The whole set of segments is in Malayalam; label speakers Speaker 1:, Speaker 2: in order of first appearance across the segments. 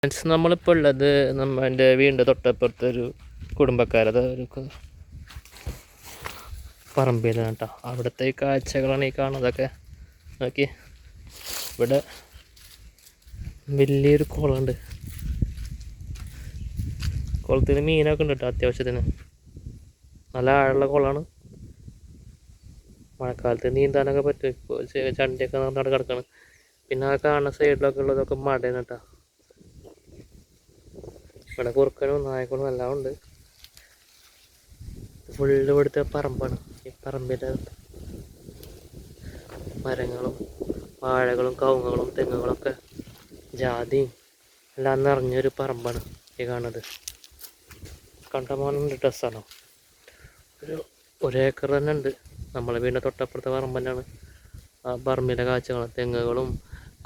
Speaker 1: ഫ്രണ്ട്സ്, നമ്മളിപ്പോൾ ഉള്ളത് എൻ്റെ വീടിൻ്റെ തൊട്ടപ്പുറത്തൊരു കുടുംബക്കാരത് ഒരു പറമ്പിലാണ് കേട്ടോ. അവിടുത്തെ ഈ കാഴ്ചകളാണ് ഈ കാണുന്നതൊക്കെ. നോക്കി, ഇവിടെ വലിയൊരു കുളമുണ്ട്. കുളത്തിൽ മീനൊക്കെ ഉണ്ട് കേട്ടോ. അത്യാവശ്യത്തിന് നല്ല ആഴമുള്ള കുളമാണ്. മഴക്കാലത്ത് നീന്താനൊക്കെ പറ്റും. ഇപ്പോൾ ചണ്ടിയൊക്കെ നട കിടക്കണം. പിന്നെ ആ കാണുന്ന സൈഡിലൊക്കെ ഉള്ളതൊക്കെ മടയാണ് കേട്ടോ. ഇവിടെ കുറുക്കനും നായക്കളും എല്ലാം ഉണ്ട്. ഫുള്ള് ഇവിടുത്തെ പറമ്പാണ്. ഈ പറമ്പിൻ്റെ മരങ്ങളും വാഴകളും കവുങ്ങുകളും തെങ്ങുകളൊക്കെ ജാതിയും എല്ലാം നിറഞ്ഞൊരു പറമ്പാണ് ഈ കാണുന്നത്. കണ്ടമാനുണ്ട് സ്ഥലം. ഒരു ഏക്കർ തന്നെ ഉണ്ട്. നമ്മളെ വീടിൻ്റെ തൊട്ടപ്പുറത്തെ പറമ്പ് തന്നെയാണ്. ആ പറമ്പിൻ്റെ കാഴ്ചകൾ, തെങ്ങുകളും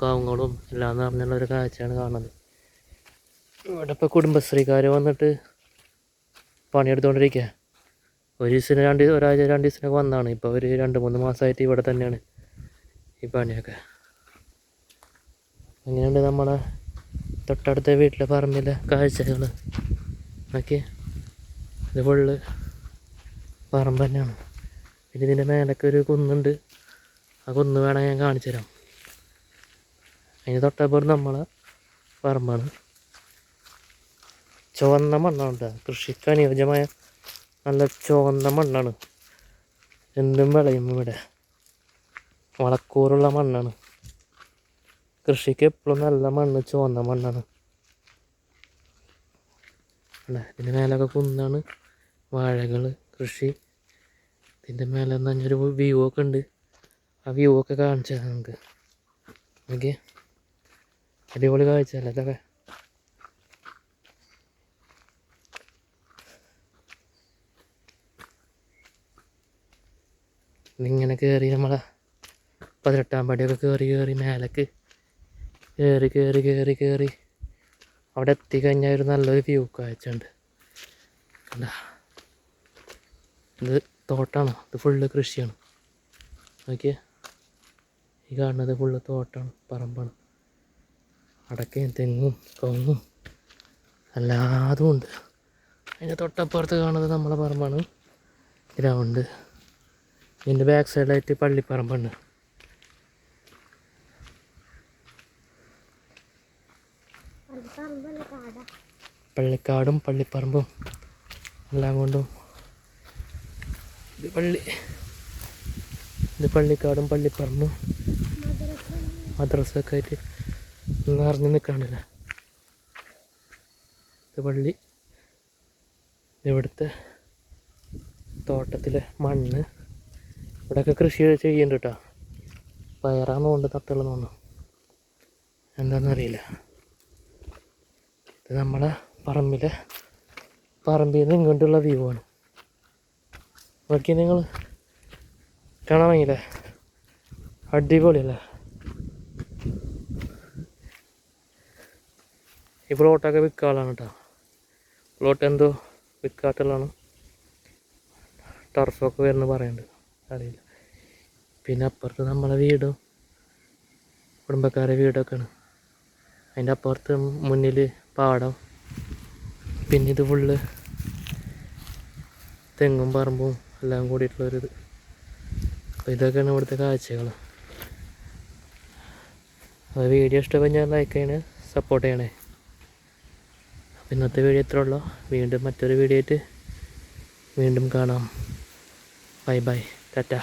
Speaker 1: കവുങ്ങുകളും എല്ലാം നിറഞ്ഞുള്ള ഒരു കാഴ്ചയാണ് കാണുന്നത്. ഇവിടെ ഇപ്പോൾ കുടുംബശ്രീക്കാർ വന്നിട്ട് പണിയെടുത്തുകൊണ്ടിരിക്കുക. ഒരാഴ്ച 2 ദിവസത്തിനൊക്കെ വന്നതാണ്. ഇപ്പോൾ അവർ 2-3 മാസമായിട്ട് ഇവിടെ തന്നെയാണ് ഈ പണിയൊക്കെ. അങ്ങനെയുണ്ട് നമ്മളെ തൊട്ടടുത്ത വീട്ടിലെ പറമ്പിലെ കാഴ്ചകൾ. ഓക്കെ, ഇത് ഫുള്ള് പറമ്പ് തന്നെയാണ്. പിന്നെ ഇതിൻ്റെ മേലൊക്കെ ഒരു കുന്നുണ്ട്. ആ കുന്ന് വേണമെങ്കിൽ ഞാൻ കാണിച്ചു തരാം. അതിന് തൊട്ടപ്പുറം നമ്മളെ പറമ്പാണ്. ചുവന്ന മണ്ണാണ്. കൃഷിക്ക് അനുയോജ്യമായ നല്ല ചുവന്ന മണ്ണാണ്. എന്തും വിളയും ഇവിടെ. വളക്കൂറുള്ള മണ്ണാണ്. കൃഷിക്ക് എപ്പോഴും നല്ല മണ്ണ് ചുവന്ന മണ്ണാണ്. അല്ല, ഇതിൻ്റെ മേലൊക്കെ കുന്നാണ്, വാഴകൾ, കൃഷി. ഇതിൻ്റെ മേലെ നല്ലൊരു വ്യൂ ഒക്കെ ഉണ്ട്. ആ വ്യൂ ഒക്കെ കാണിച്ചു തരാം നമുക്ക്. ഓക്കെ, അടിപൊളി കാഴ്ചയല്ലേ ഇതൊക്കെ. ഇങ്ങനെ കയറി നമ്മളെ 18-ാം പടിയൊക്കെ കയറി മേലേക്ക് കയറി അവിടെ എത്തിക്കഴിഞ്ഞാൽ ഒരു നല്ലൊരു വ്യൂ കാഴ്ചയുണ്ട്. ഇത് തോട്ടമാണ്. ഇത് ഫുള്ള് കൃഷിയാണ്. നോക്കിയേ, ഈ കാണുന്നത് ഫുള്ള് തോട്ടമാണ്, പറമ്പാണ്. അടക്കയും തെങ്ങും കവുങ്ങും എല്ലാതും ഉണ്ട്. അതിൻ്റെ തൊട്ടപ്പുറത്ത് കാണുന്നത് നമ്മളെ പറമ്പാണ്, ഗ്രൗണ്ട്. ഇതിൻ്റെ ബാക്ക് സൈഡിലായിട്ട് പള്ളിപ്പറമ്പുണ്ട്. പള്ളിക്കാടും പള്ളിപ്പറമ്പും എല്ലാം കൊണ്ടും ഇത് പള്ളിക്കാടും പള്ളിപ്പറമ്പും മദ്രസൊക്കെ ആയിട്ട് നിറഞ്ഞു നിൽക്കാണ്ടില്ല. ഇത് പള്ളി. ഇവിടുത്തെ തോട്ടത്തിലെ മണ്ണ്. ഇവിടെയൊക്കെ കൃഷി ചെയ്യുന്നുണ്ട് കേട്ടോ. പയറാന്നുകൊണ്ട് തട്ടുള്ളതെന്ന് എന്താണെന്നറിയില്ല. ഇത് നമ്മളെ പറമ്പിൽ നിന്ന് ഇങ്ങോട്ടുള്ള വ്യൂ ആണ്. നോക്കി, നിങ്ങൾ കാണാൻ ഭംഗിയില്ലേ? അടിപൊളിയല്ലേ? ഈ പ്ലോട്ടൊക്കെ വിൽക്കാനുള്ളതാണ് കേട്ടോ. പ്ലോട്ട് എന്തോ വിൽക്കാത്തുള്ളതാണ്. ടർഫൊക്കെ വരുന്ന പറയുന്നുണ്ട്, അറിയില്ല. പിന്നെ അപ്പുറത്ത് നമ്മളെ വീടും കുടുംബക്കാരുടെ വീടൊക്കെയാണ്. അതിൻ്റെ അപ്പുറത്ത് മുന്നിൽ പാടം. പിന്നെ ഇത് ഫുള്ള് തെങ്ങും പറമ്പും എല്ലാം കൂടിയിട്ടുള്ളൊരിത്. അപ്പോൾ ഇതൊക്കെയാണ് ഇവിടുത്തെ കാഴ്ചകൾ. അപ്പോൾ വീഡിയോ ഇഷ്ടപ്പെട്ടാൽ ലൈക്ക് ചെയ്യണേ, സപ്പോർട്ട് ചെയ്യണേ. അപ്പോൾ ഇന്നത്തെ വീഡിയോ ഇത്രേ ഉള്ളൂ. വീണ്ടും മറ്റൊരു വീഡിയോ ആയിട്ട് വീണ്ടും കാണാം. Bye bye, Tata.